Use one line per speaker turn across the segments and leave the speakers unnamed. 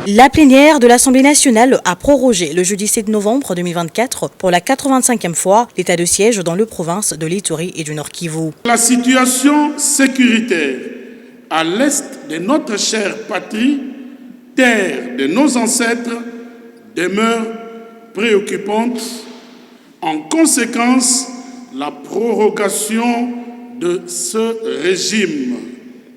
La plénière de l'Assemblée nationale a prorogé le jeudi 7 novembre 2024 pour la 85e fois l'état de siège dans les provinces de l'Ituri et du Nord Kivu.
La situation sécuritaire à l'est de notre chère patrie, terre de nos ancêtres, demeure préoccupante. En conséquence, la prorogation de ce régime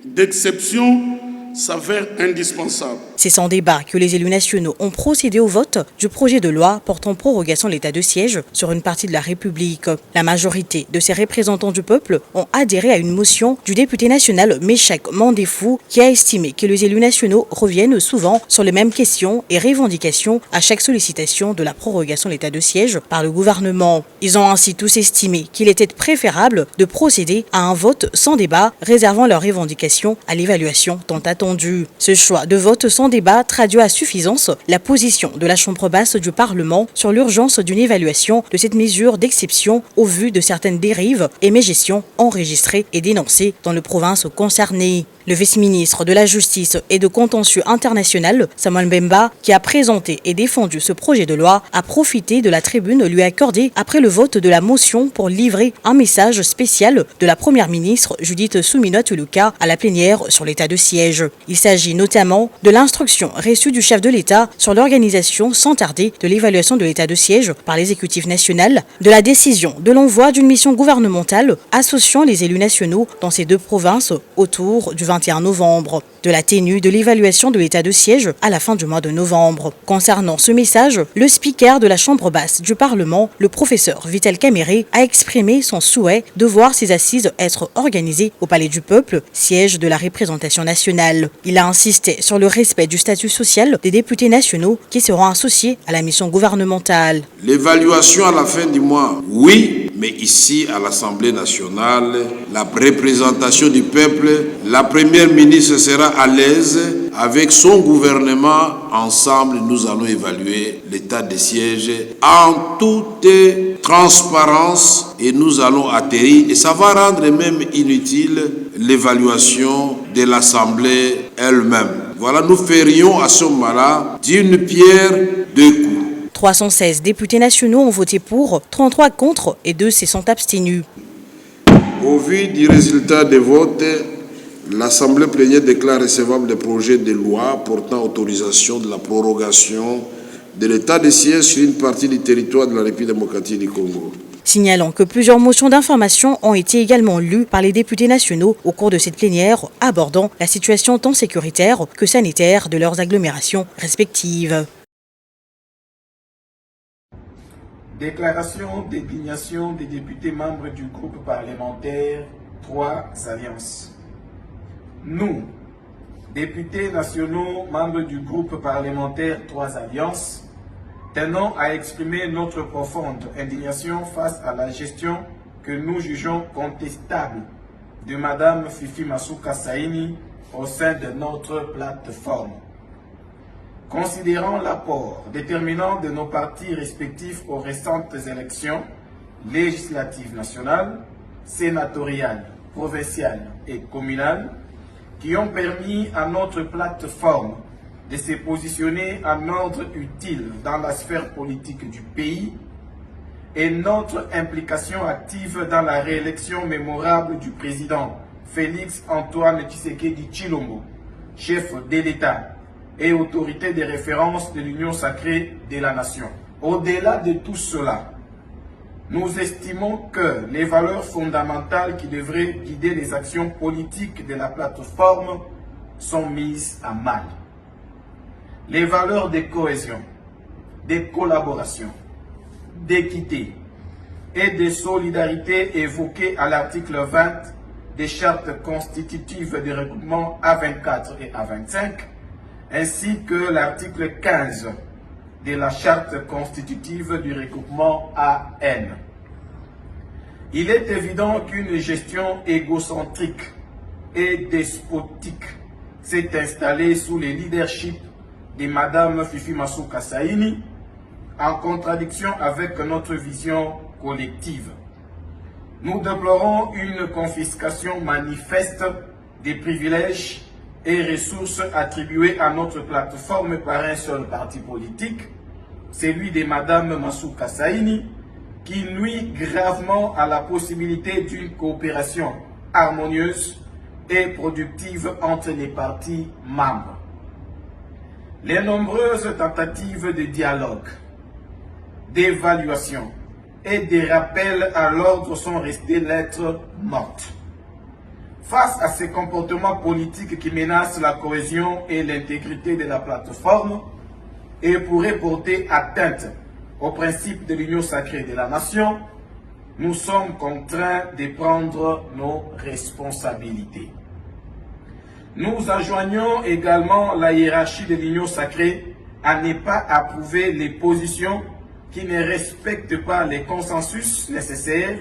d'exception s'avère indispensable.
C'est sans débat que les élus nationaux ont procédé au vote du projet de loi portant prorogation de l'état de siège sur une partie de la République. La majorité de ces représentants du peuple ont adhéré à une motion du député national Méchek Mandefou qui a estimé que les élus nationaux reviennent souvent sur les mêmes questions et revendications à chaque sollicitation de la prorogation de l'état de siège par le gouvernement. Ils ont ainsi tous estimé qu'il était préférable de procéder à un vote sans débat, réservant leurs revendications à l'évaluation tant attendue. Ce choix de vote sans débat traduit à suffisance la position de la Chambre basse du Parlement sur l'urgence d'une évaluation de cette mesure d'exception au vu de certaines dérives et mégestions enregistrées et dénoncées dans les provinces concernées. Le vice-ministre de la Justice et de Contentieux international, Samuel Mbemba, qui a présenté et défendu ce projet de loi, a profité de la tribune lui accordée après le vote de la motion pour livrer un message spécial de la première ministre Judith Suminwa-Tuluka à la plénière sur l'état de siège. Il s'agit notamment de l'instruction reçue du chef de l'État sur l'organisation sans tarder de l'évaluation de l'état de siège par l'exécutif national, de la décision de l'envoi d'une mission gouvernementale associant les élus nationaux dans ces deux provinces autour du 21 novembre, de la tenue de l'évaluation de l'état de siège à la fin du mois de novembre. Concernant ce message, le speaker de la Chambre basse du Parlement, le professeur Vital Kamerhe, a exprimé son souhait de voir ces assises être organisées au Palais du Peuple, siège de la représentation nationale. Il a insisté sur le respect du statut social des députés nationaux qui seront associés à la mission gouvernementale.
L'évaluation à la fin du mois, oui, mais ici à l'Assemblée nationale, la représentation du peuple, la première ministre sera à l'aise avec son gouvernement. Ensemble, nous allons évaluer l'état de siège en toute transparence et nous allons atterrir. Et ça va rendre même inutile l'évaluation de l'Assemblée elle-même. Voilà, nous ferions à ce moment-là d'une pierre deux coups.
316 députés nationaux ont voté pour, 33 contre et 2 se sont abstenus.
Au vu du résultat des votes, l'Assemblée plénière déclare recevable des projets de loi portant autorisation de la prorogation de l'état de siège sur une partie du territoire de la République démocratique du Congo.
Signalant que plusieurs motions d'information ont été également lues par les députés nationaux au cours de cette plénière, abordant la situation tant sécuritaire que sanitaire de leurs agglomérations respectives.
Déclaration d'indignation des députés membres du groupe parlementaire 3 Alliances. Nous, députés nationaux membres du groupe parlementaire 3 Alliances, tenons à exprimer notre profonde indignation face à la gestion que nous jugeons contestable de Mme Fifi Masuka Saini au sein de notre plateforme. Considérant l'apport déterminant de nos partis respectifs aux récentes élections législatives nationales, sénatoriales, provinciales et communales, qui ont permis à notre plateforme de se positionner en ordre utile dans la sphère politique du pays, et notre implication active dans la réélection mémorable du président Félix Antoine Tshisekedi Tshilombo, chef de l'État et autorité de référence de l'Union sacrée de la nation. Au-delà de tout cela, nous estimons que les valeurs fondamentales qui devraient guider les actions politiques de la plateforme sont mises à mal. Les valeurs de cohésion, de collaboration, d'équité et de solidarité évoquées à l'article 20 des chartes constitutives des regroupements A24 et A25, ainsi que l'article 15 de la charte constitutive du regroupement AN. Il est évident qu'une gestion égocentrique et despotique s'est installée sous le leadership de Mme Fifi Masuka Saini, en contradiction avec notre vision collective. Nous déplorons une confiscation manifeste des privilèges et ressources attribuées à notre plateforme par un seul parti politique, celui de Mme Mansouka Saini, qui nuit gravement à la possibilité d'une coopération harmonieuse et productive entre les partis membres. Les nombreuses tentatives de dialogue, d'évaluation et de rappel à l'ordre sont restées lettres mortes. Face à ces comportements politiques qui menacent la cohésion et l'intégrité de la plateforme et pourraient porter atteinte au principe de l'union sacrée de la nation, nous sommes contraints de prendre nos responsabilités. Nous enjoignons également la hiérarchie de l'union sacrée à ne pas approuver les positions qui ne respectent pas les consensus nécessaires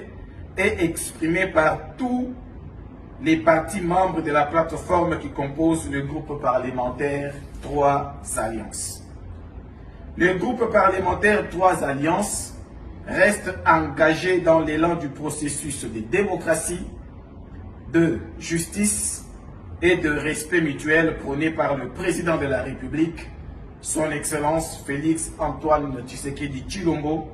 et exprimés par tous les partis membres de la plateforme qui composent le groupe parlementaire 3 Alliances. Le groupe parlementaire 3 Alliances reste engagé dans l'élan du processus de démocratie, de justice et de respect mutuel prôné par le président de la République, son Excellence Félix Antoine Tshisekedi Tshilombo.